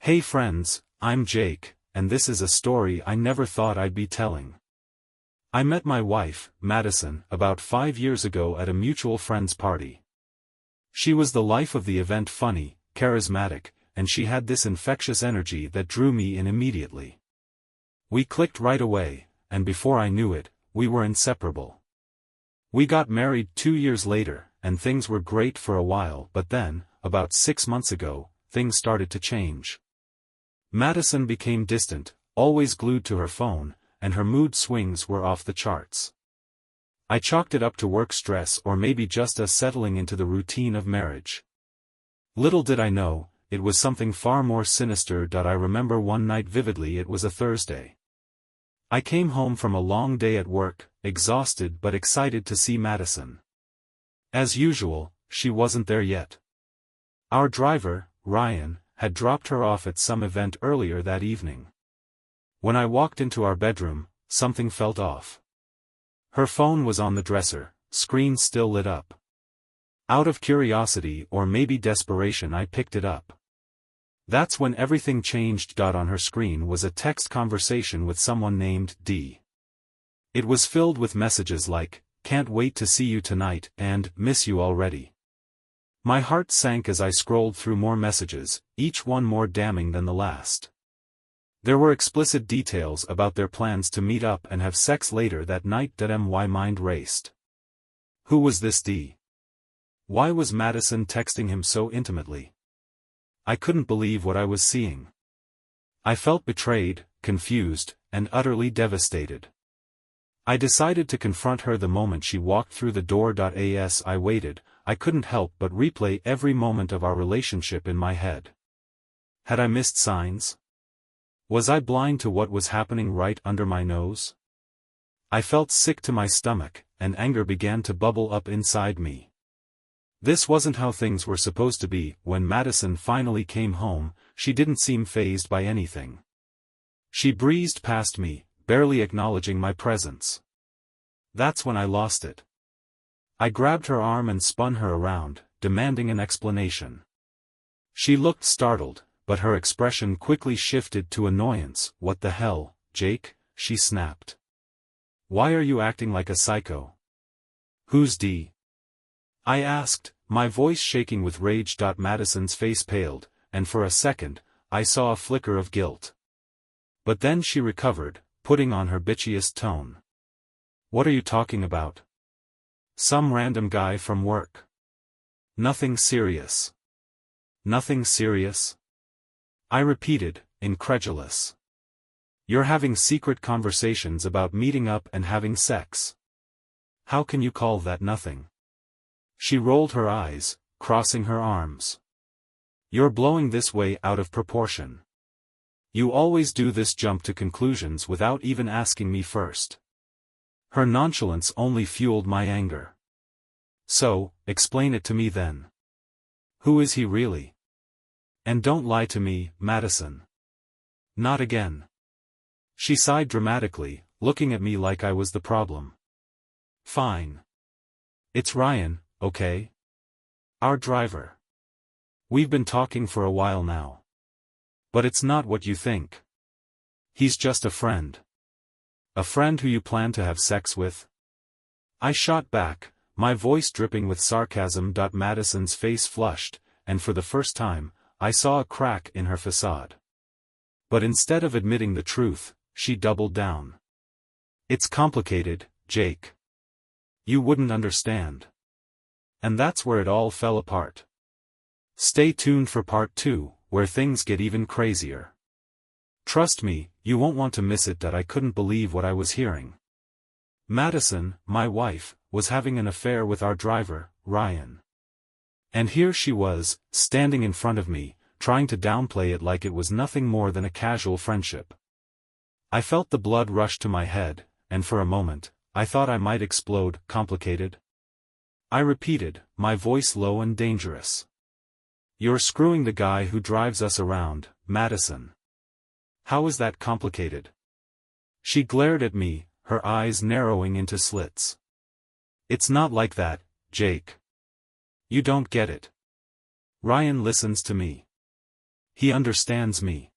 Hey friends, I'm Jake, and this is a story I never thought I'd be telling. I met my wife, Madison, about 5 years ago at a mutual friend's party. She was the life of the event, funny, charismatic, and she had this infectious energy that drew me in immediately. We clicked right away, and before I knew it, we were inseparable. We got married 2 years later, and things were great for a while, but then, about 6 months ago, things started to change. Madison became distant, always glued to her phone, and her mood swings were off the charts. I chalked it up to work stress or maybe just us settling into the routine of marriage. Little did I know, it was something far more sinister. I remember one night vividly. It was a Thursday. I came home from a long day at work, exhausted but excited to see Madison. As usual, she wasn't there yet. Our driver, Ryan, had dropped her off at some event earlier that evening. When I walked into our bedroom, something felt off. Her phone was on the dresser, screen still lit up. Out of curiosity or maybe desperation, I picked it up. That's when everything changed. On her screen was a text conversation with someone named D. It was filled with messages like, "Can't wait to see you tonight," and "Miss you already." My heart sank as I scrolled through more messages, each one more damning than the last. There were explicit details about their plans to meet up and have sex later that night. My mind raced. Who was this D? Why was Madison texting him so intimately? I couldn't believe what I was seeing. I felt betrayed, confused, and utterly devastated. I decided to confront her the moment she walked through the door. As I waited, I couldn't help but replay every moment of our relationship in my head. Had I missed signs? Was I blind to what was happening right under my nose? I felt sick to my stomach, and anger began to bubble up inside me. This wasn't how things were supposed to be. When Madison finally came home, she didn't seem fazed by anything. She breezed past me, barely acknowledging my presence. That's when I lost it. I grabbed her arm and spun her around, demanding an explanation. She looked startled, but her expression quickly shifted to annoyance. "What the hell, Jake?" she snapped. "Why are you acting like a psycho? Who's D?" I asked, my voice shaking with rage. Madison's face paled, and for a second, I saw a flicker of guilt. But then she recovered, putting on her bitchiest tone. "What are you talking about? Some random guy from work. Nothing serious." "Nothing serious?" I repeated, incredulous. "You're having secret conversations about meeting up and having sex. How can you call that nothing?" She rolled her eyes, crossing her arms. "You're blowing this way out of proportion. You always do this, jump to conclusions without even asking me first." Her nonchalance only fueled my anger. "So, explain it to me then. Who is he really? And don't lie to me, Madison. Not again." She sighed dramatically, looking at me like I was the problem. "Fine. It's Ryan, okay? Our driver. We've been talking for a while now. But it's not what you think. He's just a friend. A friend who you plan to have sex with?" I shot back, my voice dripping with sarcasm. Madison's face flushed, and for the first time, I saw a crack in her facade. But instead of admitting the truth, she doubled down. "It's complicated, Jake. You wouldn't understand." And that's where it all fell apart. Stay tuned for part 2, where things get even crazier. Trust me, you won't want to miss it. I couldn't believe what I was hearing. Madison, my wife, was having an affair with our driver, Ryan. And here she was, standing in front of me, trying to downplay it like it was nothing more than a casual friendship. I felt the blood rush to my head, and for a moment, I thought I might explode. "Complicated?" I repeated, my voice low and dangerous. "You're screwing the guy who drives us around, Madison. How is that complicated?" She glared at me, her eyes narrowing into slits. "It's not like that, Jake. You don't get it. Ryan listens to me. He understands me.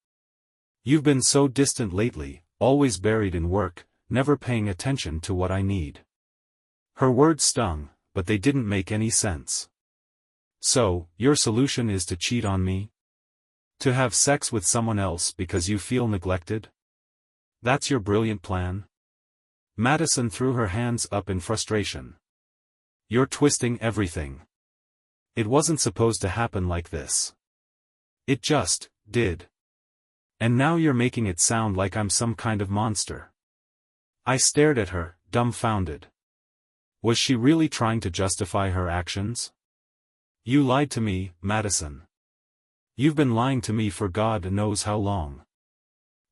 You've been so distant lately, always buried in work, never paying attention to what I need. Her words stung, but they didn't make any sense. So, your solution is to cheat on me? To have sex with someone else because you feel neglected? That's your brilliant plan? Madison threw her hands up in frustration. You're twisting everything. It wasn't supposed to happen like this. It just did. And now you're making it sound like I'm some kind of monster. I stared at her, dumbfounded. Was she really trying to justify her actions? You lied to me, Madison. You've been lying to me for God knows how long.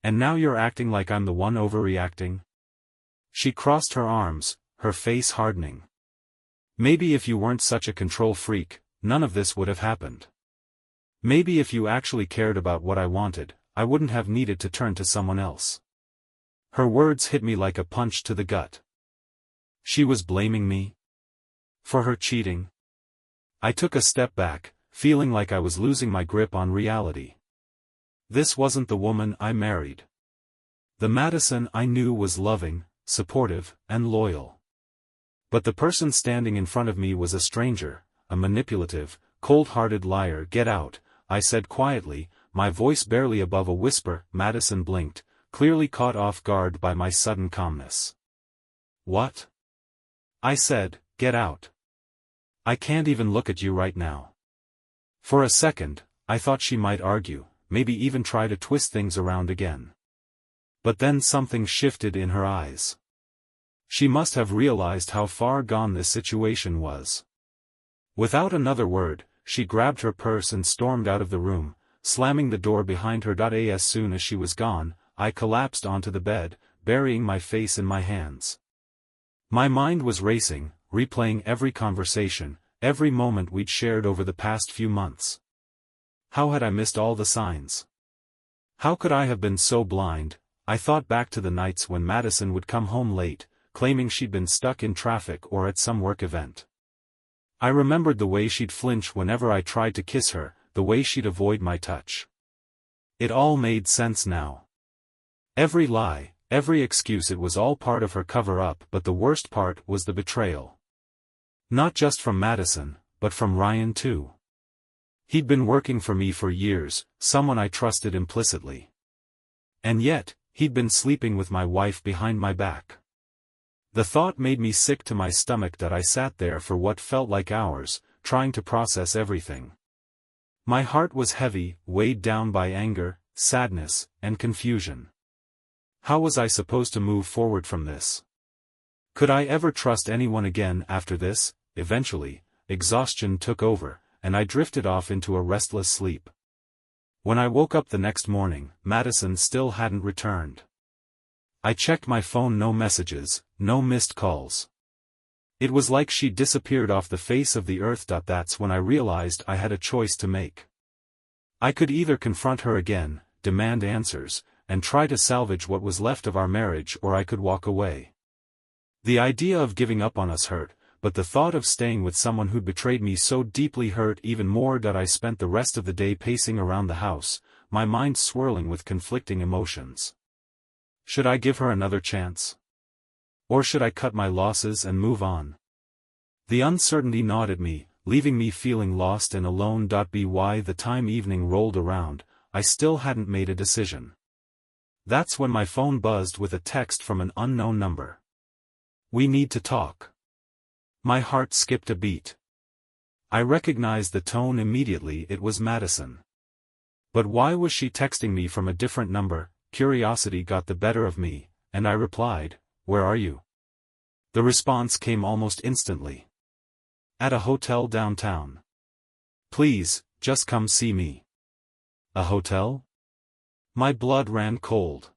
And now you're acting like I'm the one overreacting? She crossed her arms, her face hardening. Maybe if you weren't such a control freak, none of this would have happened. Maybe if you actually cared about what I wanted, I wouldn't have needed to turn to someone else. Her words hit me like a punch to the gut. She was blaming me? For her cheating? I took a step back, feeling like I was losing my grip on reality. This wasn't the woman I married. The Madison I knew was loving, supportive, and loyal. But the person standing in front of me was a stranger, a manipulative, cold-hearted liar. Get out, I said quietly, my voice barely above a whisper. Madison blinked, clearly caught off guard by my sudden calmness. What? I said, get out. I can't even look at you right now. For a second, I thought she might argue, maybe even try to twist things around again. But then something shifted in her eyes. She must have realized how far gone this situation was. Without another word, she grabbed her purse and stormed out of the room, slamming the door behind her. As soon as she was gone, I collapsed onto the bed, burying my face in my hands. My mind was racing, replaying every conversation, every moment we'd shared over the past few months. How had I missed all the signs? How could I have been so blind? I thought back to the nights when Madison would come home late, claiming she'd been stuck in traffic or at some work event. I remembered the way she'd flinch whenever I tried to kiss her, the way she'd avoid my touch. It all made sense now. Every lie, every excuse, it was all part of her cover-up. But the worst part was the betrayal. Not just from Madison, but from Ryan too. He'd been working for me for years, someone I trusted implicitly. And yet, he'd been sleeping with my wife behind my back. The thought made me sick to my stomach. I sat there for what felt like hours, trying to process everything. My heart was heavy, weighed down by anger, sadness, and confusion. How was I supposed to move forward from this? Could I ever trust anyone again after this? Eventually, exhaustion took over, and I drifted off into a restless sleep. When I woke up the next morning, Madison still hadn't returned. I checked my phone, no messages, no missed calls. It was like she'd disappeared off the face of the earth. That's when I realized I had a choice to make. I could either confront her again, demand answers, and try to salvage what was left of our marriage, or I could walk away. The idea of giving up on us hurt, but the thought of staying with someone who'd betrayed me so deeply hurt even more. I spent the rest of the day pacing around the house, my mind swirling with conflicting emotions. Should I give her another chance? Or should I cut my losses and move on? The uncertainty gnawed at me, leaving me feeling lost and alone. By the time evening rolled around, I still hadn't made a decision. That's when my phone buzzed with a text from an unknown number. We need to talk. My heart skipped a beat. I recognized the tone immediately. It was Madison. But why was she texting me from a different number? Curiosity got the better of me, and I replied, "Where are you?" The response came almost instantly. "At a hotel downtown. Please, just come see me." A hotel? My blood ran cold.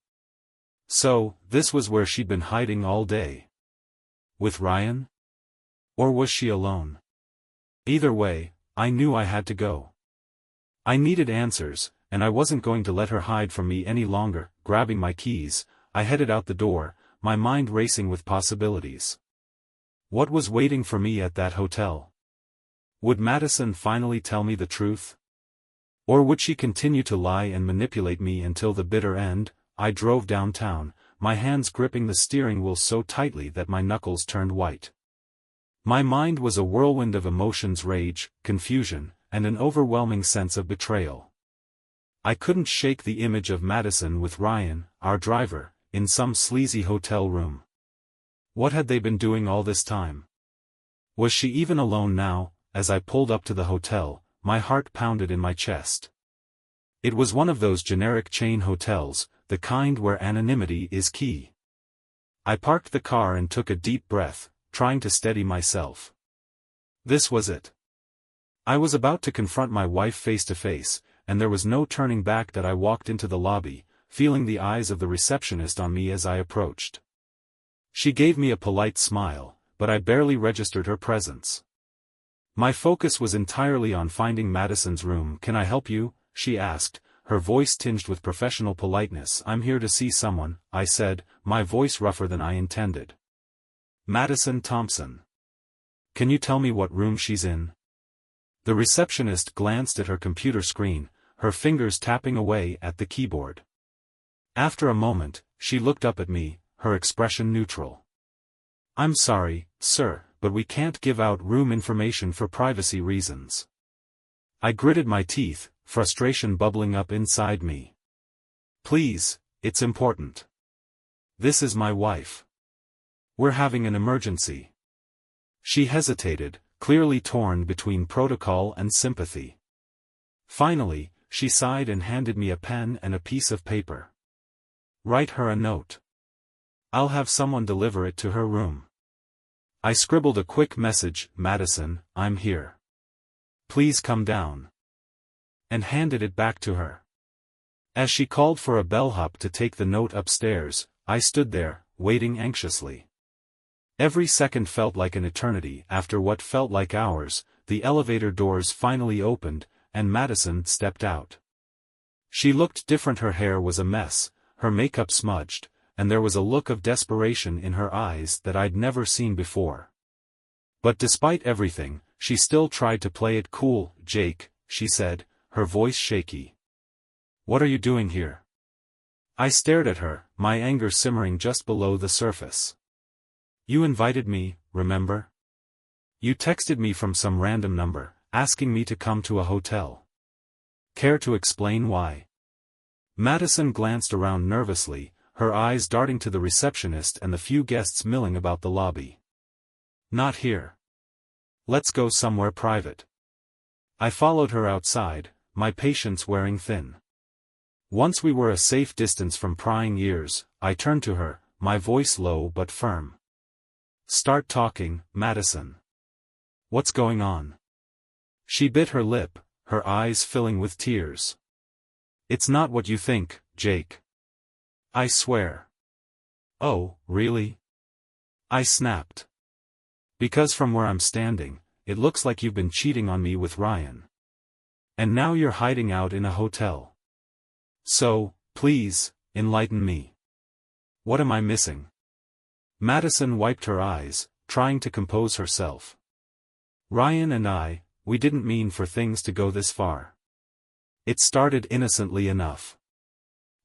So, this was where she'd been hiding all day. With Ryan? Or was she alone? Either way, I knew I had to go. I needed answers, and I wasn't going to let her hide from me any longer. Grabbing my keys, I headed out the door, my mind racing with possibilities. What was waiting for me at that hotel? Would Madison finally tell me the truth? Or would she continue to lie and manipulate me until the bitter end? I drove downtown, my hands gripping the steering wheel so tightly that my knuckles turned white. My mind was a whirlwind of emotions: rage, confusion, and an overwhelming sense of betrayal. I couldn't shake the image of Madison with Ryan, our driver, in some sleazy hotel room. What had they been doing all this time? Was she even alone now? As I pulled up to the hotel, my heart pounded in my chest. It was one of those generic chain hotels, the kind where anonymity is key. I parked the car and took a deep breath, trying to steady myself. This was it. I was about to confront my wife face to face, and there was no turning back. That I walked into the lobby, feeling the eyes of the receptionist on me as I approached. She gave me a polite smile, but I barely registered her presence. My focus was entirely on finding Madison's room. "Can I help you?" she asked, her voice tinged with professional politeness. "I'm here to see someone," I said, my voice rougher than I intended. "Madison Thompson. Can you tell me what room she's in?" The receptionist glanced at her computer screen, her fingers tapping away at the keyboard. After a moment, she looked up at me, her expression neutral. "I'm sorry, sir, but we can't give out room information for privacy reasons." I gritted my teeth, frustration bubbling up inside me. "Please, it's important. This is my wife. We're having an emergency." She hesitated, clearly torn between protocol and sympathy. Finally, she sighed and handed me a pen and a piece of paper. "Write her a note. I'll have someone deliver it to her room." I scribbled a quick message: "Madison, I'm here. Please come down," and handed it back to her. As she called for a bellhop to take the note upstairs, I stood there, waiting anxiously. Every second felt like an eternity. After what felt like hours, the elevator doors finally opened, and Madison stepped out. She looked different. Her hair was a mess, her makeup smudged, and there was a look of desperation in her eyes that I'd never seen before. But despite everything, she still tried to play it cool. "Jake," she said, her voice shaky. "What are you doing here?" I stared at her, my anger simmering just below the surface. "You invited me, remember? You texted me from some random number, asking me to come to a hotel. Care to explain why?" Madison glanced around nervously, her eyes darting to the receptionist and the few guests milling about the lobby. "Not here. Let's go somewhere private." I followed her outside, my patience wearing thin. Once we were a safe distance from prying ears, I turned to her, my voice low but firm. "Start talking, Madison. What's going on?" She bit her lip, her eyes filling with tears. "It's not what you think, Jake. I swear." "Oh, really?" I snapped. "Because from where I'm standing, it looks like you've been cheating on me with Ryan. And now you're hiding out in a hotel. So, please, enlighten me. What am I missing?" Madison wiped her eyes, trying to compose herself. "Ryan and I, we didn't mean for things to go this far. It started innocently enough.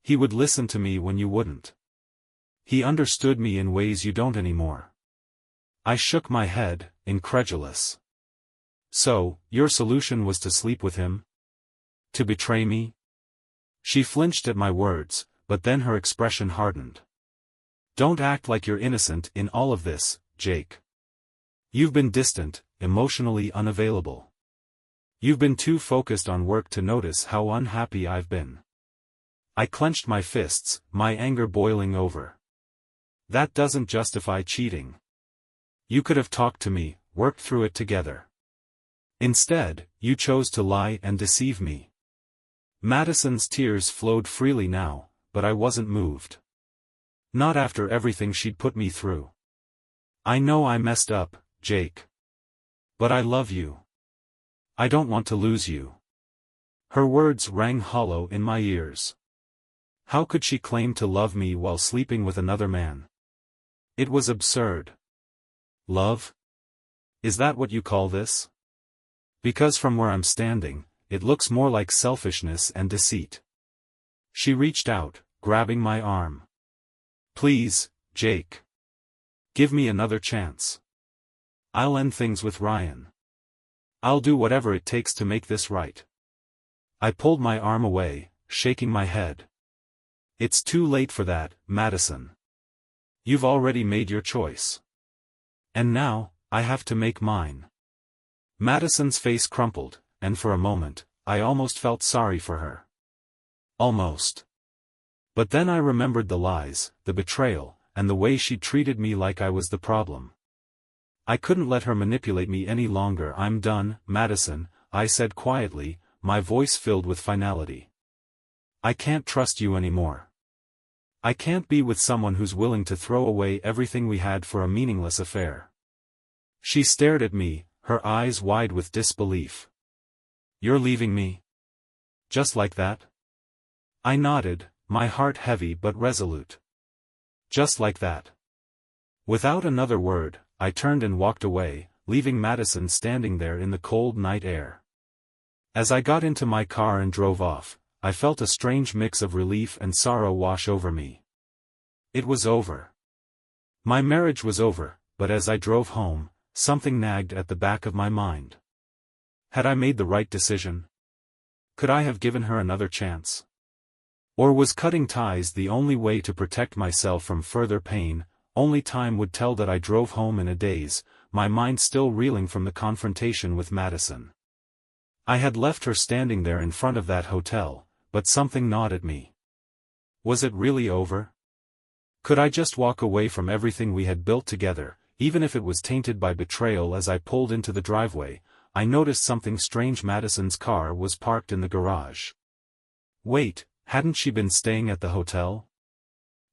He would listen to me when you wouldn't. He understood me in ways you don't anymore." I shook my head, incredulous. "So, your solution was to sleep with him? To betray me?" She flinched at my words, but then her expression hardened. "Don't act like you're innocent in all of this, Jake. You've been distant, emotionally unavailable. You've been too focused on work to notice how unhappy I've been." I clenched my fists, my anger boiling over. "That doesn't justify cheating. You could have talked to me, worked through it together. Instead, you chose to lie and deceive me." Madison's tears flowed freely now, but I wasn't moved. Not after everything she'd put me through. "I know I messed up, Jake. But I love you. I don't want to lose you." Her words rang hollow in my ears. How could she claim to love me while sleeping with another man? It was absurd. Love? Is that what you call this? Because from where I'm standing, it looks more like selfishness and deceit. She reached out, grabbing my arm. Please, Jake. Give me another chance. I'll end things with Ryan. I'll do whatever it takes to make this right. I pulled my arm away, shaking my head. It's too late for that, Madison. You've already made your choice. And now, I have to make mine. Madison's face crumpled, and for a moment, I almost felt sorry for her. Almost. But then I remembered the lies, the betrayal, and the way she treated me like I was the problem. I couldn't let her manipulate me any longer. I'm done, Madison, I said quietly, my voice filled with finality. I can't trust you anymore. I can't be with someone who's willing to throw away everything we had for a meaningless affair. She stared at me, her eyes wide with disbelief. You're leaving me? Just like that? I nodded, my heart heavy but resolute. Just like that. Without another word, I turned and walked away, leaving Madison standing there in the cold night air. As I got into my car and drove off, I felt a strange mix of relief and sorrow wash over me. It was over. My marriage was over, but as I drove home, something nagged at the back of my mind. Had I made the right decision? Could I have given her another chance? Or was cutting ties the only way to protect myself from further pain? Only time would tell. That I drove home in a daze, my mind still reeling from the confrontation with Madison. I had left her standing there in front of that hotel, but something gnawed at me. Was it really over? Could I just walk away from everything we had built together, even if it was tainted by betrayal? As I pulled into the driveway, I noticed something strange. Madison's car was parked in the garage. Wait, hadn't she been staying at the hotel?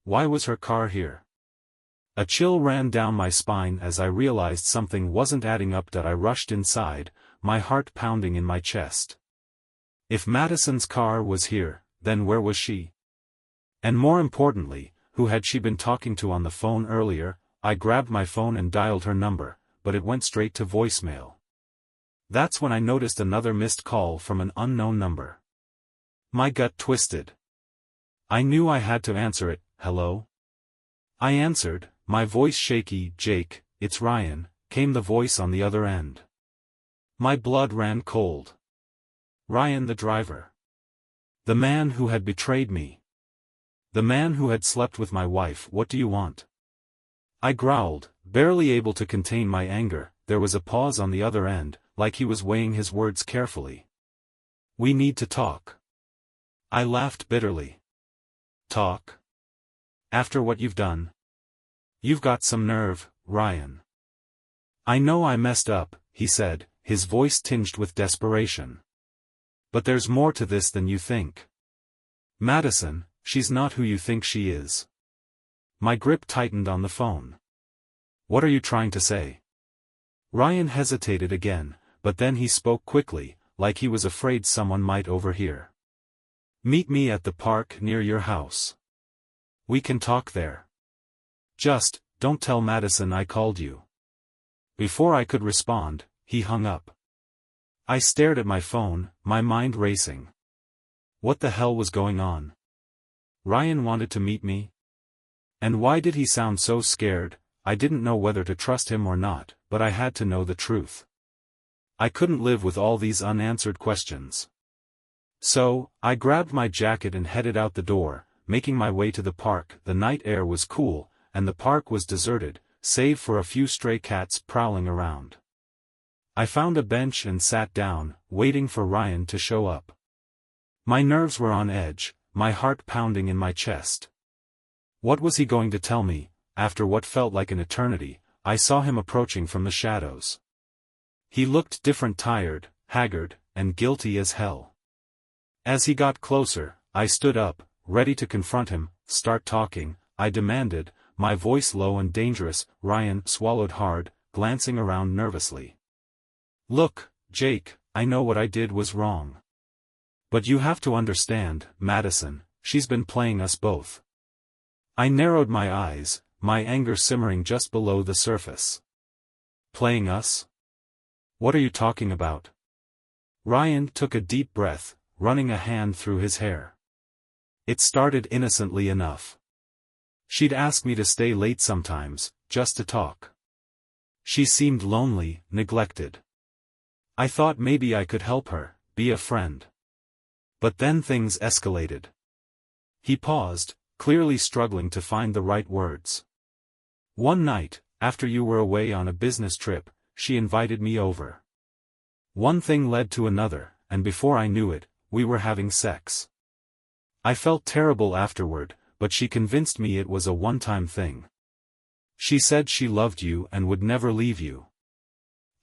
Why was her car here? A chill ran down my spine as I realized something wasn't adding up. That I rushed inside, my heart pounding in my chest. If Madison's car was here, then where was she? And more importantly, who had she been talking to on the phone earlier? I grabbed my phone and dialed her number, but it went straight to voicemail. That's when I noticed another missed call from an unknown number. My gut twisted. I knew I had to answer it. Hello? I answered, my voice shaky. Jake, it's Ryan, came the voice on the other end. My blood ran cold. Ryan, the driver. The man who had betrayed me. The man who had slept with my wife. What do you want? I growled, barely able to contain my anger. There was a pause on the other end, like he was weighing his words carefully. We need to talk. I laughed bitterly. Talk? After what you've done? You've got some nerve, Ryan. I know I messed up, he said, his voice tinged with desperation. But there's more to this than you think. Madison, she's not who you think she is. My grip tightened on the phone. What are you trying to say? Ryan hesitated again, but then he spoke quickly, like he was afraid someone might overhear. Meet me at the park near your house. We can talk there. Just, don't tell Madison I called you. Before I could respond, he hung up. I stared at my phone, my mind racing. What the hell was going on? Ryan wanted to meet me? And why did he sound so scared? I didn't know whether to trust him or not, but I had to know the truth. I couldn't live with all these unanswered questions. So, I grabbed my jacket and headed out the door, making my way to the park. The night air was cool, and the park was deserted, save for a few stray cats prowling around. I found a bench and sat down, waiting for Ryan to show up. My nerves were on edge, my heart pounding in my chest. What was he going to tell me? After what felt like an eternity, I saw him approaching from the shadows. He looked different, tired, haggard, and guilty as hell. As he got closer, I stood up, ready to confront him. Start talking, I demanded, my voice low and dangerous. Ryan swallowed hard, glancing around nervously. Look, Jake, I know what I did was wrong. But you have to understand, Madison, she's been playing us both. I narrowed my eyes, my anger simmering just below the surface. Playing us? What are you talking about? Ryan took a deep breath, running a hand through his hair. It started innocently enough. She'd ask me to stay late sometimes, just to talk. She seemed lonely, neglected. I thought maybe I could help her, be a friend. But then things escalated. He paused, clearly struggling to find the right words. One night, after you were away on a business trip, she invited me over. One thing led to another, and before I knew it, we were having sex. I felt terrible afterward, but she convinced me it was a one-time thing. She said she loved you and would never leave you.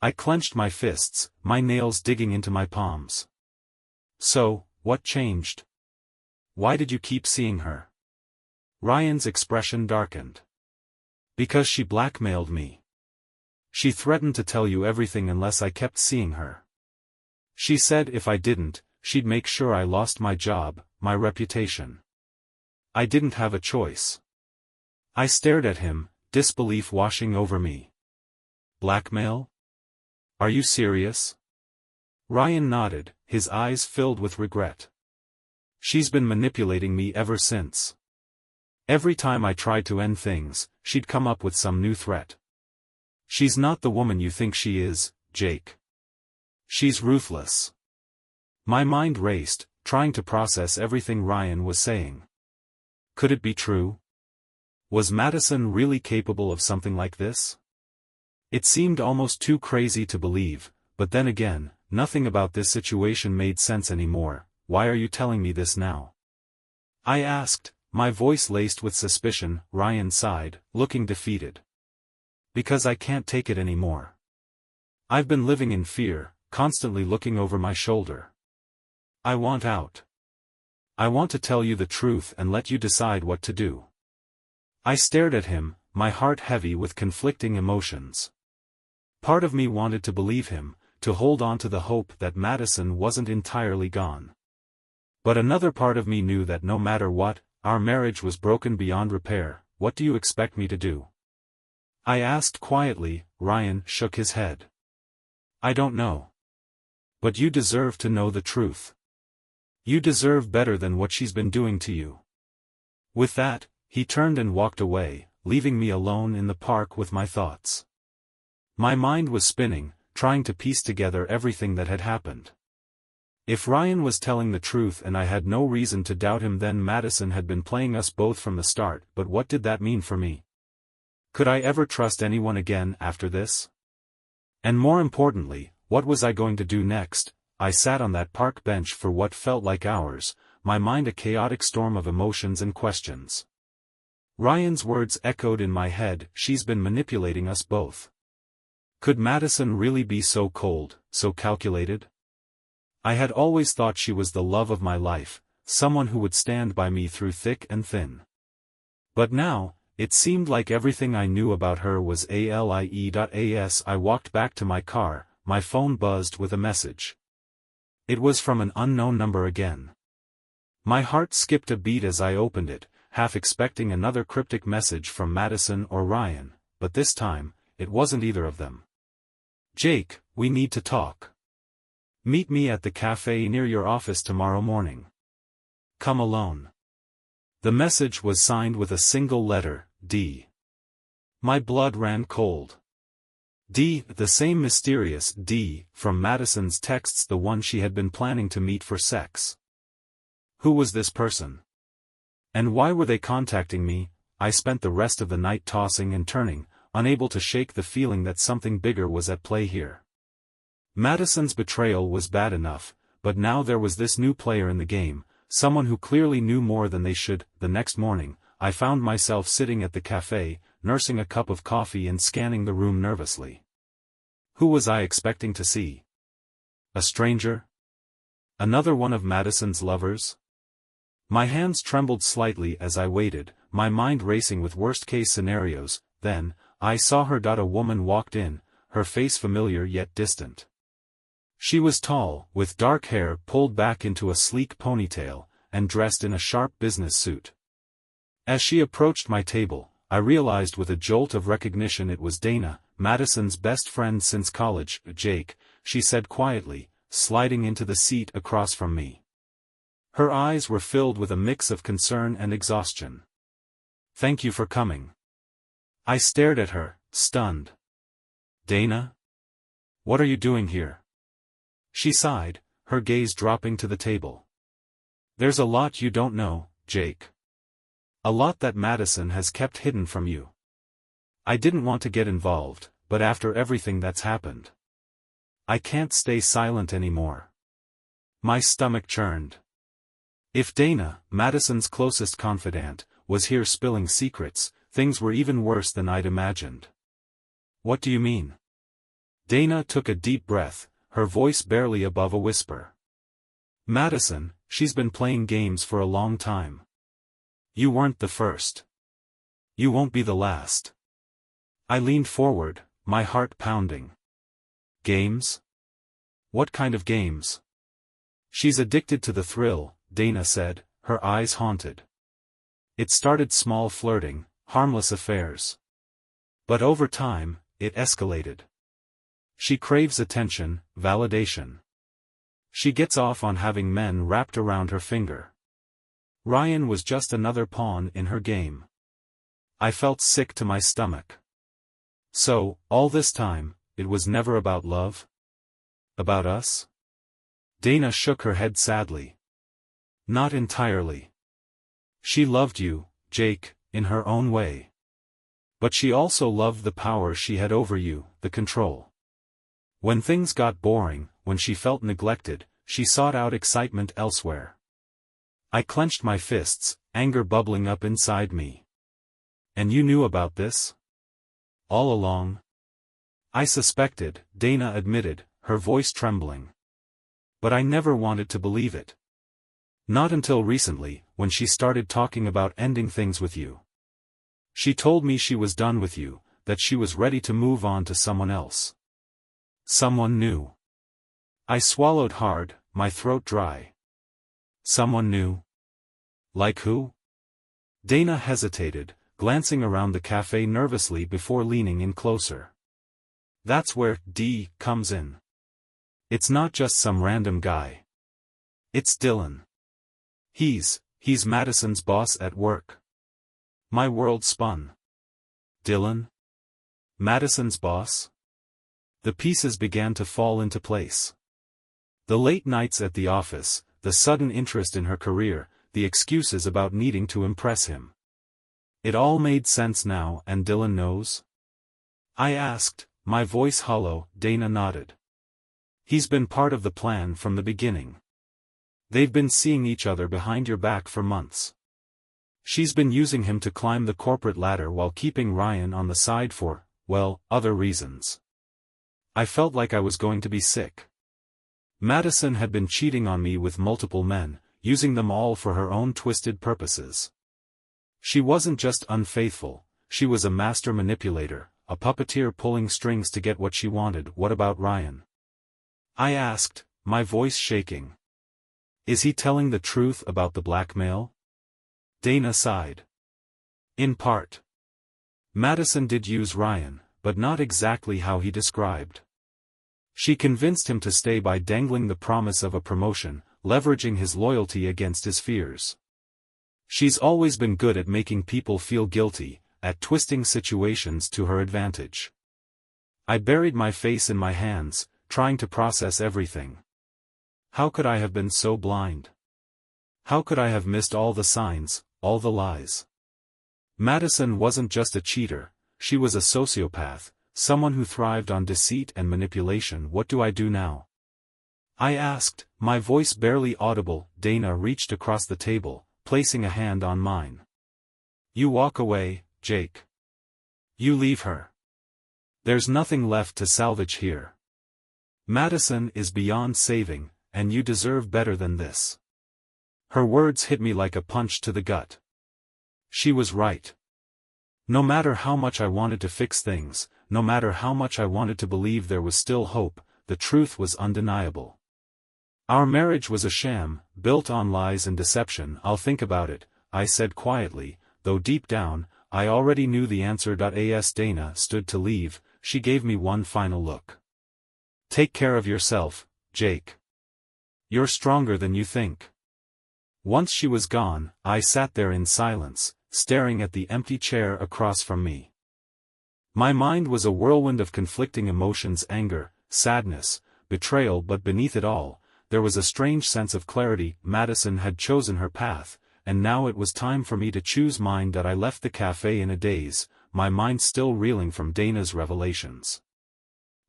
I clenched my fists, my nails digging into my palms. So, what changed? Why did you keep seeing her? Ryan's expression darkened. Because she blackmailed me. She threatened to tell you everything unless I kept seeing her. She said if I didn't, she'd make sure I lost my job, my reputation. I didn't have a choice. I stared at him, disbelief washing over me. Blackmail? Are you serious? Ryan nodded, his eyes filled with regret. She's been manipulating me ever since. Every time I tried to end things, she'd come up with some new threat. She's not the woman you think she is, Jake. She's ruthless. My mind raced, trying to process everything Ryan was saying. Could it be true? Was Madison really capable of something like this? It seemed almost too crazy to believe, but then again, nothing about this situation made sense anymore. Why are you telling me this now? I asked, my voice laced with suspicion. Ryan sighed, looking defeated. Because I can't take it anymore. I've been living in fear, constantly looking over my shoulder. I want out. I want to tell you the truth and let you decide what to do. I stared at him, my heart heavy with conflicting emotions. Part of me wanted to believe him, to hold on to the hope that Madison wasn't entirely gone. But another part of me knew that no matter what, our marriage was broken beyond repair. What do you expect me to do? I asked quietly. Ryan shook his head. I don't know. But you deserve to know the truth. You deserve better than what she's been doing to you. With that, he turned and walked away, leaving me alone in the park with my thoughts. My mind was spinning, trying to piece together everything that had happened. If Ryan was telling the truth and I had no reason to doubt him, then Madison had been playing us both from the start. But what did that mean for me? Could I ever trust anyone again after this? And more importantly, what was I going to do next? I sat on that park bench for what felt like hours, my mind a chaotic storm of emotions and questions. Ryan's words echoed in my head. She's been manipulating us both. Could Madison really be so cold, so calculated? I had always thought she was the love of my life, someone who would stand by me through thick and thin. But now, it seemed like everything I knew about her was a lie. I walked back to my car, my phone buzzed with a message. It was from an unknown number again. My heart skipped a beat as I opened it, half expecting another cryptic message from Madison or Ryan, but this time, it wasn't either of them. Jake, we need to talk. Meet me at the cafe near your office tomorrow morning. Come alone. The message was signed with a single letter, D. My blood ran cold. D, the same mysterious D, from Madison's texts, the one she had been planning to meet for sex. Who was this person? And why were they contacting me? I spent the rest of the night tossing and turning, unable to shake the feeling that something bigger was at play here. Madison's betrayal was bad enough, but now there was this new player in the game, someone who clearly knew more than they should. The next morning, I found myself sitting at the cafe, nursing a cup of coffee and scanning the room nervously. Who was I expecting to see? A stranger? Another one of Madison's lovers? My hands trembled slightly as I waited, my mind racing with worst-case scenarios. Then, I saw her. A woman walked in, her face familiar yet distant. She was tall, with dark hair pulled back into a sleek ponytail, and dressed in a sharp business suit. As she approached my table, I realized with a jolt of recognition it was Dana, Madison's best friend since college. Jake, she said quietly, sliding into the seat across from me. Her eyes were filled with a mix of concern and exhaustion. "Thank you for coming." I stared at her, stunned. "Dana? What are you doing here?" She sighed, her gaze dropping to the table. "There's a lot you don't know, Jake. A lot that Madison has kept hidden from you. I didn't want to get involved, but after everything that's happened, I can't stay silent anymore." My stomach churned. If Dana, Madison's closest confidant, was here spilling secrets, things were even worse than I'd imagined. "What do you mean?" Dana took a deep breath, her voice barely above a whisper. "Madison, she's been playing games for a long time. You weren't the first. You won't be the last." I leaned forward, my heart pounding. "Games? What kind of games?" "She's addicted to the thrill," Dana said, her eyes haunted. "It started small flirting, harmless affairs. But over time, it escalated. She craves attention, validation. She gets off on having men wrapped around her finger. Ryan was just another pawn in her game." I felt sick to my stomach. "So, all this time, it was never about love? About us?" Dana shook her head sadly. "Not entirely. She loved you, Jake, in her own way. But she also loved the power she had over you, the control. When things got boring, when she felt neglected, she sought out excitement elsewhere." I clenched my fists, anger bubbling up inside me. "And you knew about this? All along?" "I suspected," Dana admitted, her voice trembling. "But I never wanted to believe it. Not until recently, when she started talking about ending things with you. She told me she was done with you, that she was ready to move on to someone else." "Someone new." I swallowed hard, my throat dry. "Someone new? Like who?" Dana hesitated, glancing around the cafe nervously before leaning in closer. "That's where D comes in. It's not just some random guy. It's Dylan. He's Madison's boss at work." My world spun. Dylan? Madison's boss? The pieces began to fall into place. The late nights at the office, the sudden interest in her career, the excuses about needing to impress him. It all made sense now. "And Dylan knows?" I asked, my voice hollow. Dana nodded. "He's been part of the plan from the beginning. They've been seeing each other behind your back for months. She's been using him to climb the corporate ladder while keeping Ryan on the side for, well, other reasons." I felt like I was going to be sick. Madison had been cheating on me with multiple men, using them all for her own twisted purposes. She wasn't just unfaithful, she was a master manipulator, a puppeteer pulling strings to get what she wanted. "What about Ryan?" I asked, my voice shaking. "Is he telling the truth about the blackmail?" Dana sighed. "In part. Madison did use Ryan, but not exactly how he described. She convinced him to stay by dangling the promise of a promotion, leveraging his loyalty against his fears. She's always been good at making people feel guilty, at twisting situations to her advantage." I buried my face in my hands, trying to process everything. How could I have been so blind? How could I have missed all the signs, all the lies? Madison wasn't just a cheater, she was a sociopath, someone who thrived on deceit and manipulation. "What do I do now?" I asked, my voice barely audible. Dana reached across the table, placing a hand on mine. "You walk away, Jake. You leave her. There's nothing left to salvage here. Madison is beyond saving, and you deserve better than this." Her words hit me like a punch to the gut. She was right. No matter how much I wanted to fix things, no matter how much I wanted to believe there was still hope, the truth was undeniable. Our marriage was a sham, built on lies and deception. "I'll think about it," I said quietly, though deep down, I already knew the answer. As Dana stood to leave, she gave me one final look. "Take care of yourself, Jake." You're stronger than you think. Once she was gone, I sat there in silence, staring at the empty chair across from me. My mind was a whirlwind of conflicting emotions: anger, sadness, betrayal, but beneath it all, there was a strange sense of clarity. Madison had chosen her path, and now it was time for me to choose mine. I left the cafe in a daze, my mind still reeling from Dana's revelations.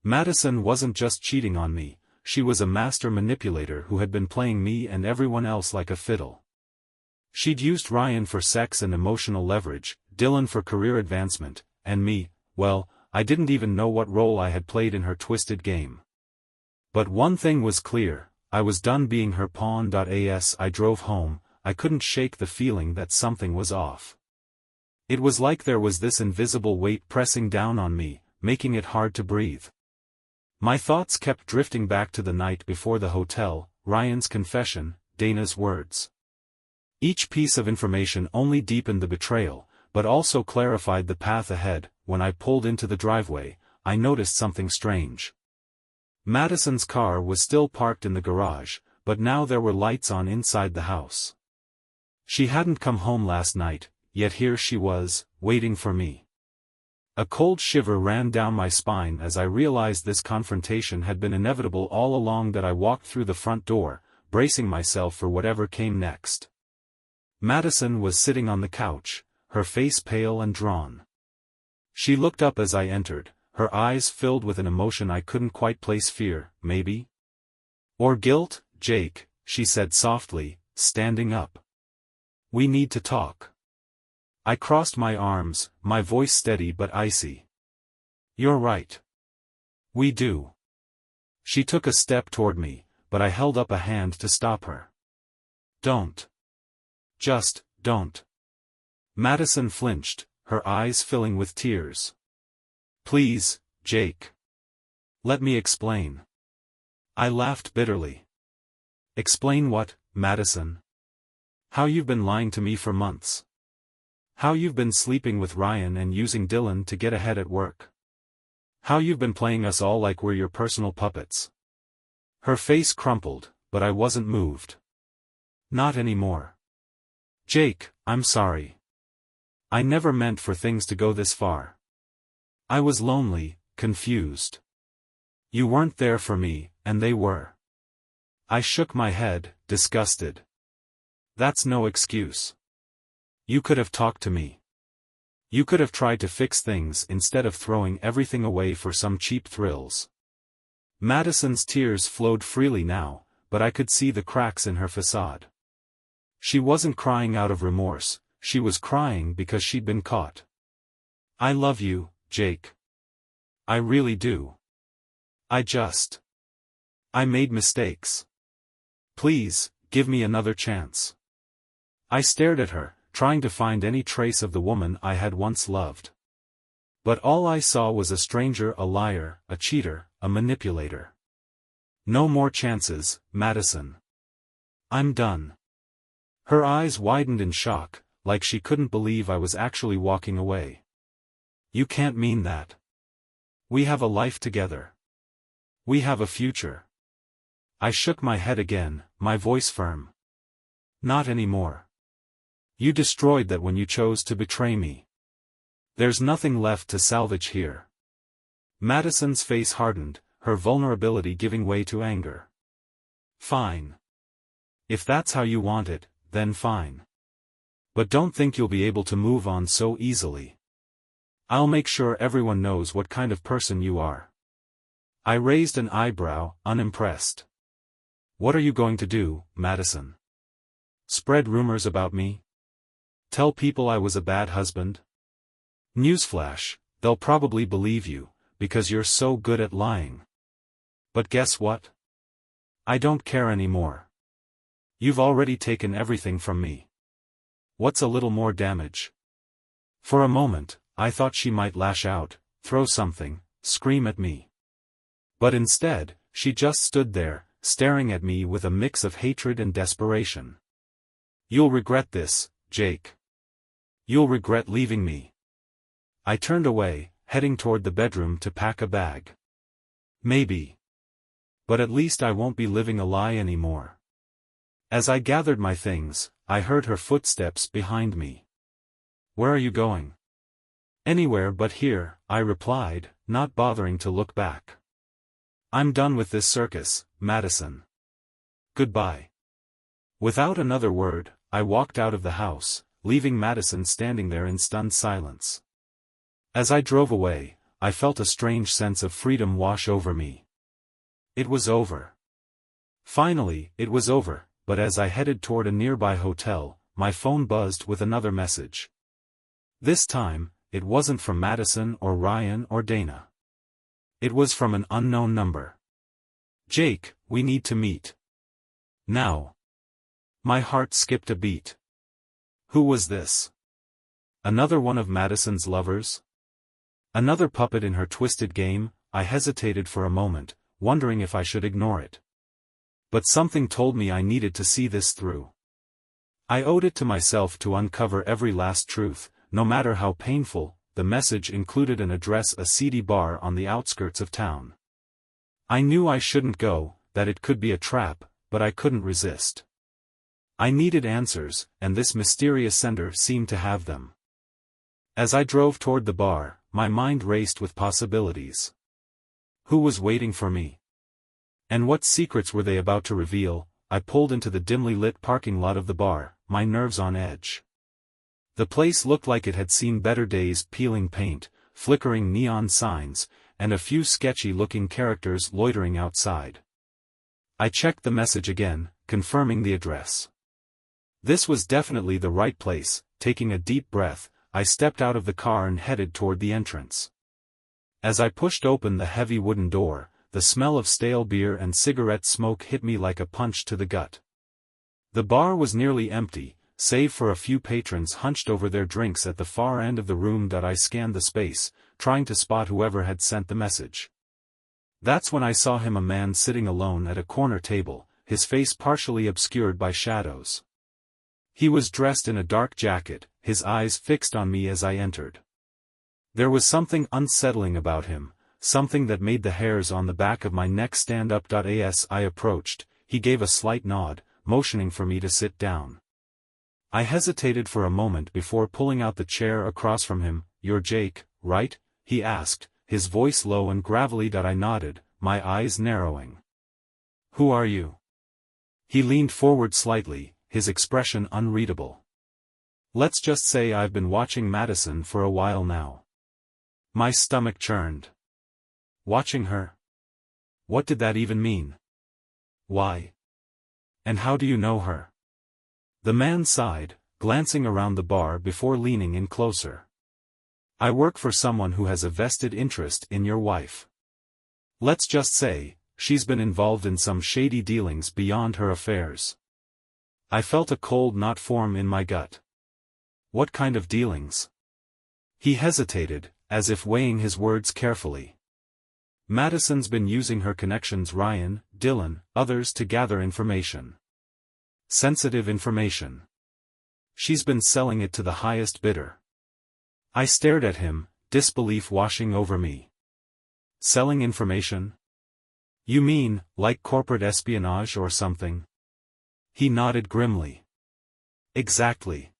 Madison wasn't just cheating on me, she was a master manipulator who had been playing me and everyone else like a fiddle. She'd used Ryan for sex and emotional leverage, Dylan for career advancement, and me, well, I didn't even know what role I had played in her twisted game. But one thing was clear, I was done being her pawn. As I drove home, I couldn't shake the feeling that something was off. It was like there was this invisible weight pressing down on me, making it hard to breathe. My thoughts kept drifting back to the night before the hotel, Ryan's confession, Dana's words. Each piece of information only deepened the betrayal, but also clarified the path ahead. When I pulled into the driveway, I noticed something strange. Madison's car was still parked in the garage, but now there were lights on inside the house. She hadn't come home last night, yet here she was, waiting for me. A cold shiver ran down my spine as I realized this confrontation had been inevitable all along. I walked through the front door, bracing myself for whatever came next. Madison was sitting on the couch, her face pale and drawn. She looked up as I entered, her eyes filled with an emotion I couldn't quite place: fear, maybe? Or guilt. Jake, she said softly, standing up. We need to talk. I crossed my arms, my voice steady but icy. You're right. We do. She took a step toward me, but I held up a hand to stop her. Don't. Just, don't. Madison flinched, her eyes filling with tears. Please, Jake. Let me explain. I laughed bitterly. Explain what, Madison? How you've been lying to me for months. How you've been sleeping with Ryan and using Dylan to get ahead at work. How you've been playing us all like we're your personal puppets. Her face crumpled, but I wasn't moved. Not anymore. Jake, I'm sorry. I never meant for things to go this far. I was lonely, confused. You weren't there for me, and they were. I shook my head, disgusted. That's no excuse. You could have talked to me. You could have tried to fix things instead of throwing everything away for some cheap thrills. Madison's tears flowed freely now, but I could see the cracks in her facade. She wasn't crying out of remorse, she was crying because she'd been caught. I love you, Jake. I really do. I made mistakes. Please, give me another chance. I stared at her, trying to find any trace of the woman I had once loved. But all I saw was a stranger, a liar, a cheater, a manipulator. No more chances, Madison. I'm done. Her eyes widened in shock, like she couldn't believe I was actually walking away. You can't mean that. We have a life together. We have a future. I shook my head again, my voice firm. Not anymore. You destroyed that when you chose to betray me. There's nothing left to salvage here. Madison's face hardened, her vulnerability giving way to anger. Fine. If that's how you want it, then fine. But don't think you'll be able to move on so easily. I'll make sure everyone knows what kind of person you are. I raised an eyebrow, unimpressed. What are you going to do, Madison? Spread rumors about me? Tell people I was a bad husband? Newsflash, they'll probably believe you, because you're so good at lying. But guess what? I don't care anymore. You've already taken everything from me. What's a little more damage? For a moment, I thought she might lash out, throw something, scream at me. But instead, she just stood there, staring at me with a mix of hatred and desperation. You'll regret this, Jake. You'll regret leaving me. I turned away, heading toward the bedroom to pack a bag. Maybe. But at least I won't be living a lie anymore. As I gathered my things, I heard her footsteps behind me. Where are you going? Anywhere but here, I replied, not bothering to look back. I'm done with this circus, Madison. Goodbye. Without another word, I walked out of the house, leaving Madison standing there in stunned silence. As I drove away, I felt a strange sense of freedom wash over me. It was over. Finally, it was over, but as I headed toward a nearby hotel, my phone buzzed with another message. This time, it wasn't from Madison or Ryan or Dana. It was from an unknown number. Jake, we need to meet. Now. My heart skipped a beat. Who was this? Another one of Madison's lovers? Another puppet in her twisted game? I hesitated for a moment, wondering if I should ignore it. But something told me I needed to see this through. I owed it to myself to uncover every last truth, no matter how painful. The message included an address, a seedy bar on the outskirts of town. I knew I shouldn't go, that it could be a trap, but I couldn't resist. I needed answers, and this mysterious sender seemed to have them. As I drove toward the bar, my mind raced with possibilities. Who was waiting for me? And what secrets were they about to reveal? I pulled into the dimly lit parking lot of the bar, my nerves on edge. The place looked like it had seen better days: peeling paint, flickering neon signs, and a few sketchy-looking characters loitering outside. I checked the message again, confirming the address. This was definitely the right place. Taking a deep breath, I stepped out of the car and headed toward the entrance. As I pushed open the heavy wooden door, the smell of stale beer and cigarette smoke hit me like a punch to the gut. The bar was nearly empty, save for a few patrons hunched over their drinks at the far end of the room. I scanned the space, trying to spot whoever had sent the message. That's when I saw him, a man sitting alone at a corner table, his face partially obscured by shadows. He was dressed in a dark jacket, his eyes fixed on me as I entered. There was something unsettling about him, something that made the hairs on the back of my neck stand up. As I approached, he gave a slight nod, motioning for me to sit down. I hesitated for a moment before pulling out the chair across from him. You're Jake, right? He asked, his voice low and gravelly. I nodded, my eyes narrowing. Who are you? He leaned forward slightly, his expression unreadable. Let's just say I've been watching Madison for a while now. My stomach churned. Watching her? What did that even mean? Why? And how do you know her? The man sighed, glancing around the bar before leaning in closer. I work for someone who has a vested interest in your wife. Let's just say, she's been involved in some shady dealings beyond her affairs. I felt a cold knot form in my gut. What kind of dealings? He hesitated, as if weighing his words carefully. Madison's been using her connections, Ryan, Dylan, others, to gather information. Sensitive information. She's been selling it to the highest bidder. I stared at him, disbelief washing over me. Selling information? You mean, like corporate espionage or something? He nodded grimly. Exactly.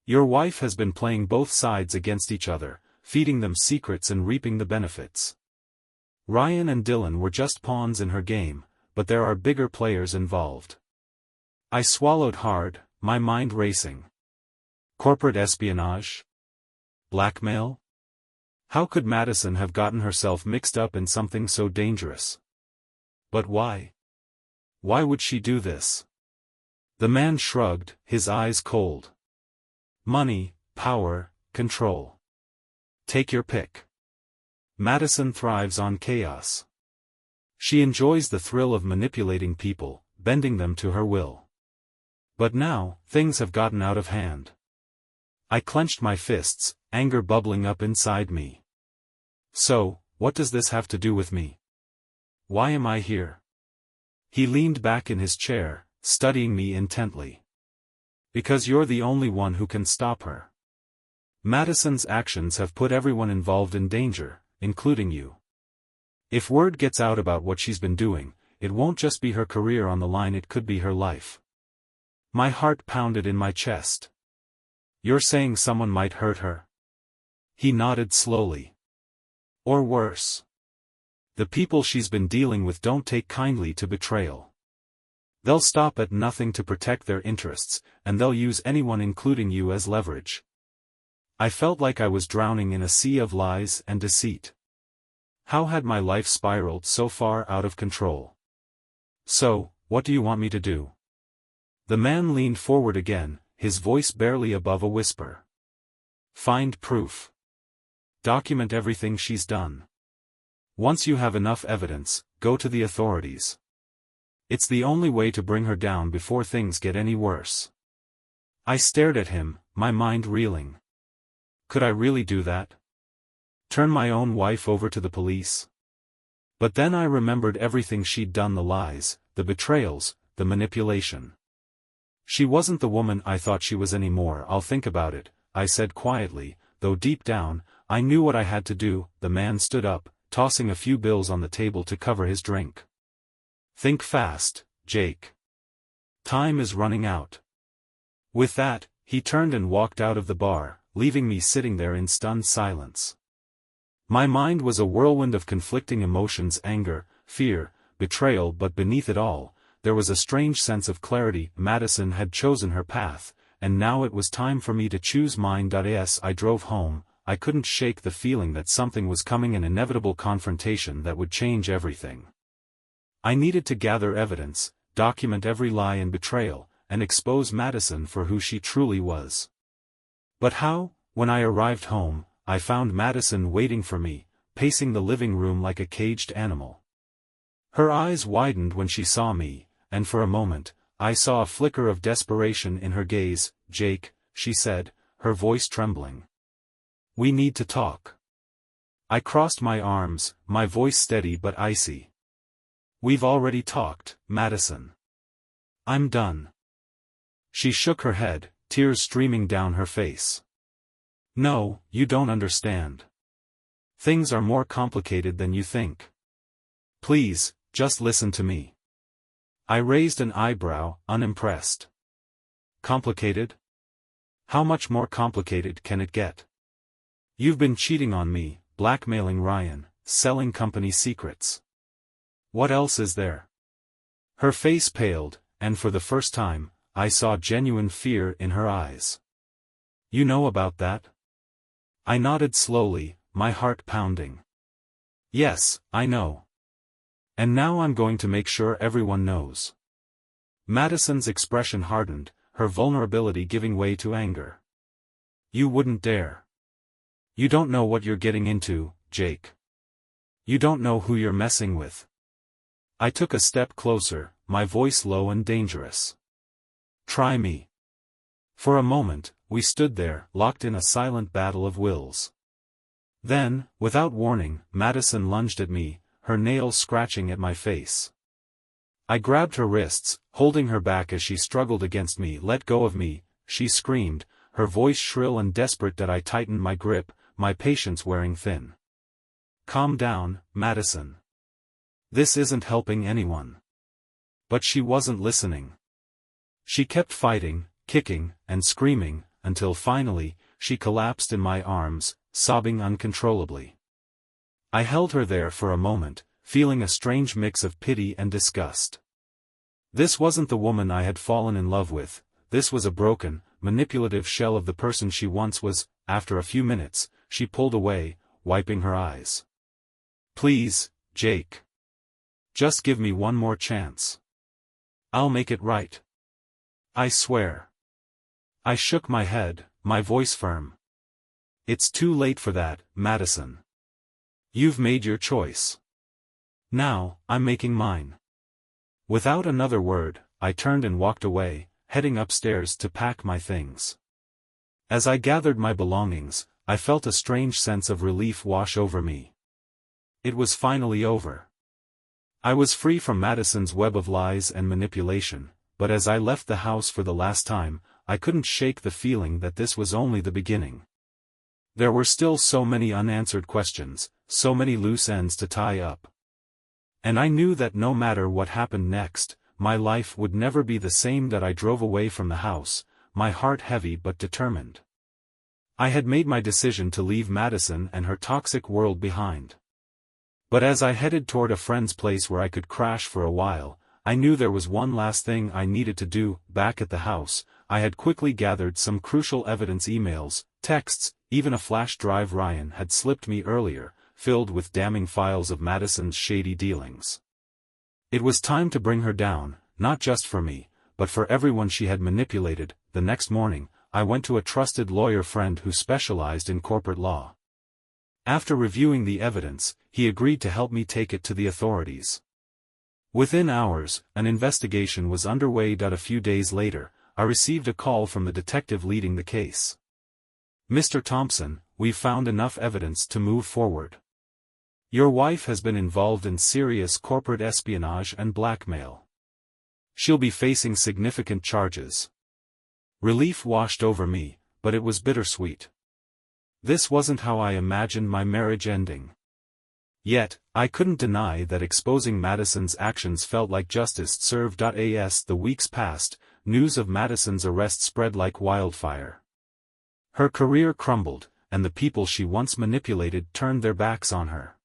Your wife has been playing both sides against each other, feeding them secrets and reaping the benefits. Ryan and Dylan were just pawns in her game, but there are bigger players involved. I swallowed hard, my mind racing. Corporate espionage? Blackmail? How could Madison have gotten herself mixed up in something so dangerous? But why? Why would she do this? The man shrugged, his eyes cold. Money, power, control. Take your pick. Madison thrives on chaos. She enjoys the thrill of manipulating people, bending them to her will. But now, things have gotten out of hand. I clenched my fists, anger bubbling up inside me. So, what does this have to do with me? Why am I here? He leaned back in his chair, studying me intently. Because you're the only one who can stop her. Madison's actions have put everyone involved in danger, including you. If word gets out about what she's been doing, it won't just be her career on the line, it could be her life. My heart pounded in my chest. You're saying someone might hurt her? He nodded slowly. Or worse. The people she's been dealing with don't take kindly to betrayal. They'll stop at nothing to protect their interests, and they'll use anyone including you as leverage. I felt like I was drowning in a sea of lies and deceit. How had my life spiraled so far out of control? So, what do you want me to do? The man leaned forward again, his voice barely above a whisper. Find proof. Document everything she's done. Once you have enough evidence, go to the authorities. It's the only way to bring her down before things get any worse. I stared at him, my mind reeling. Could I really do that? Turn my own wife over to the police? But then I remembered everything she'd done, the lies, the betrayals, the manipulation. She wasn't the woman I thought she was anymore. I'll think about it, I said quietly, though deep down, I knew what I had to do. The man stood up, tossing a few bills on the table to cover his drink. Think fast, Jake. Time is running out. With that, he turned and walked out of the bar, leaving me sitting there in stunned silence. My mind was a whirlwind of conflicting emotions: anger, fear, betrayal, but beneath it all, there was a strange sense of clarity. Madison had chosen her path, and now it was time for me to choose mine. As I drove home, I couldn't shake the feeling that something was coming, an inevitable confrontation that would change everything. I needed to gather evidence, document every lie and betrayal, and expose Madison for who she truly was. But how? When I arrived home, I found Madison waiting for me, pacing the living room like a caged animal. Her eyes widened when she saw me, and for a moment, I saw a flicker of desperation in her gaze. Jake, she said, her voice trembling. We need to talk. I crossed my arms, my voice steady but icy. We've already talked, Madison. I'm done. She shook her head, tears streaming down her face. No, you don't understand. Things are more complicated than you think. Please, just listen to me. I raised an eyebrow, unimpressed. Complicated? How much more complicated can it get? You've been cheating on me, blackmailing Ryan, selling company secrets. What else is there? Her face paled, and for the first time, I saw genuine fear in her eyes. You know about that? I nodded slowly, my heart pounding. Yes, I know. And now I'm going to make sure everyone knows. Madison's expression hardened, her vulnerability giving way to anger. You wouldn't dare. You don't know what you're getting into, Jake. You don't know who you're messing with. I took a step closer, my voice low and dangerous. Try me. For a moment, we stood there, locked in a silent battle of wills. Then, without warning, Madison lunged at me, her nails scratching at my face. I grabbed her wrists, holding her back as she struggled against me. Let go of me, she screamed, her voice shrill and desperate. That I tightened my grip, my patience wearing thin. Calm down, Madison. This isn't helping anyone. But she wasn't listening. She kept fighting, kicking, and screaming, until finally, she collapsed in my arms, sobbing uncontrollably. I held her there for a moment, feeling a strange mix of pity and disgust. This wasn't the woman I had fallen in love with, this was a broken, manipulative shell of the person she once was. After a few minutes, she pulled away, wiping her eyes. Please, Jake. Just give me one more chance. I'll make it right. I swear. I shook my head, my voice firm. It's too late for that, Madison. You've made your choice. Now, I'm making mine. Without another word, I turned and walked away, heading upstairs to pack my things. As I gathered my belongings, I felt a strange sense of relief wash over me. It was finally over. I was free from Madison's web of lies and manipulation, but as I left the house for the last time, I couldn't shake the feeling that this was only the beginning. There were still so many unanswered questions, so many loose ends to tie up. And I knew that no matter what happened next, my life would never be the same. That I drove away from the house, my heart heavy but determined. I had made my decision to leave Madison and her toxic world behind. But as I headed toward a friend's place where I could crash for a while, I knew there was one last thing I needed to do. Back at the house, I had quickly gathered some crucial evidence: emails, texts, even a flash drive Ryan had slipped me earlier, filled with damning files of Madison's shady dealings. It was time to bring her down, not just for me, but for everyone she had manipulated. The next morning, I went to a trusted lawyer friend who specialized in corporate law. After reviewing the evidence, he agreed to help me take it to the authorities. Within hours, an investigation was underway. A few days later, I received a call from the detective leading the case. "Mr. Thompson, we've found enough evidence to move forward. Your wife has been involved in serious corporate espionage and blackmail. She'll be facing significant charges." Relief washed over me, but it was bittersweet. This wasn't how I imagined my marriage ending. Yet, I couldn't deny that exposing Madison's actions felt like justice served. As the weeks passed, news of Madison's arrest spread like wildfire. Her career crumbled, and the people she once manipulated turned their backs on her.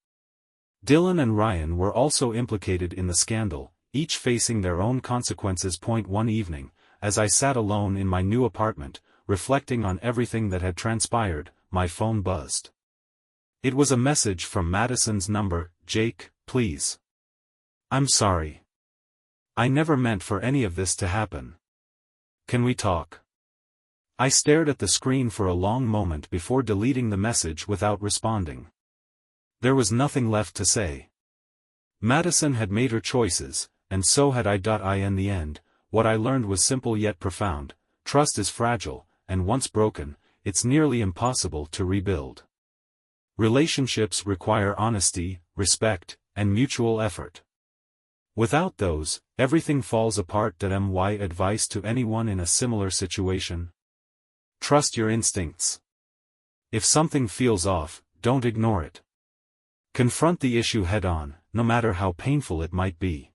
Dylan and Ryan were also implicated in the scandal, each facing their own consequences. One evening, as I sat alone in my new apartment, reflecting on everything that had transpired, my phone buzzed. It was a message from Madison's number. "Jake, please. I'm sorry. I never meant for any of this to happen. Can we talk?" I stared at the screen for a long moment before deleting the message without responding. There was nothing left to say. Madison had made her choices, and so had I. In the end, what I learned was simple yet profound: trust is fragile, and once broken, it's nearly impossible to rebuild. Relationships require honesty, respect, and mutual effort. Without those, everything falls apart. My advice to anyone in a similar situation: trust your instincts. If something feels off, don't ignore it. Confront the issue head-on, no matter how painful it might be.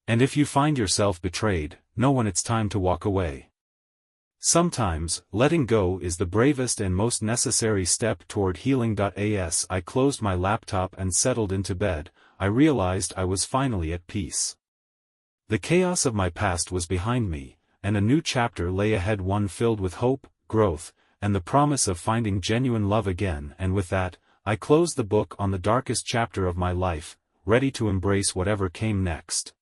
And if you find yourself betrayed, know when it's time to walk away. Sometimes, letting go is the bravest and most necessary step toward healing. As I closed my laptop and settled into bed, I realized I was finally at peace. The chaos of my past was behind me, and a new chapter lay ahead, one filled with hope, growth, and the promise of finding genuine love again. And with that, I closed the book on the darkest chapter of my life, ready to embrace whatever came next.